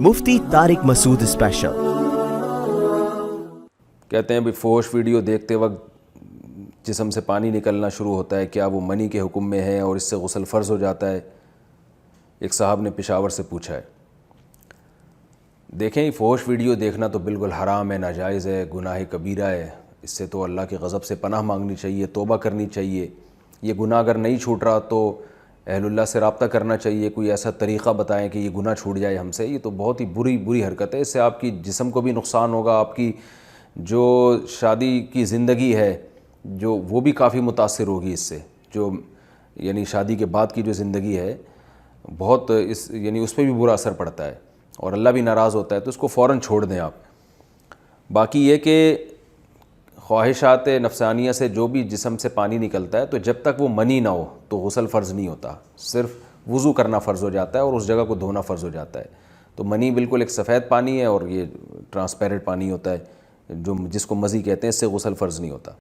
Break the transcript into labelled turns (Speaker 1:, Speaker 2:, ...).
Speaker 1: مفتی طارق مسعود special
Speaker 2: کہتے ہیں بھی فوش ویڈیو دیکھتے وقت جسم سے پانی نکلنا شروع ہوتا ہے، کیا وہ منی کے حکم میں ہے اور اس سے غسل فرض ہو جاتا ہے؟ ایک صاحب نے پشاور سے پوچھا ہے۔ دیکھیں، فوش ویڈیو دیکھنا تو بالکل حرام ہے، ناجائز ہے، گناہ کبیرہ ہے۔ اس سے تو اللہ کے غضب سے پناہ مانگنی چاہیے، توبہ کرنی چاہیے۔ یہ گناہ اگر نہیں چھوٹ رہا تو اہل اللہ سے رابطہ کرنا چاہیے، کوئی ایسا طریقہ بتائیں کہ یہ گناہ چھوٹ جائے ہم سے۔ یہ تو بہت ہی بری حرکت ہے، اس سے آپ کی جسم کو بھی نقصان ہوگا، آپ کی جو شادی کی زندگی ہے جو وہ بھی کافی متاثر ہوگی اس سے، جو یعنی شادی کے بعد کی جو زندگی ہے بہت اس پہ بھی برا اثر پڑتا ہے اور اللہ بھی ناراض ہوتا ہے، تو اس کو فوراً چھوڑ دیں آپ۔ باقی یہ کہ خواہشات نفسانیہ سے جو بھی جسم سے پانی نکلتا ہے تو جب تک وہ منی نہ ہو تو غسل فرض نہیں ہوتا، صرف وضو کرنا فرض ہو جاتا ہے اور اس جگہ کو دھونا فرض ہو جاتا ہے۔ تو منی بالکل ایک سفید پانی ہے اور یہ ٹرانسپیرنٹ پانی ہوتا ہے، جس کو مزی کہتے ہیں، اس سے غسل فرض نہیں ہوتا۔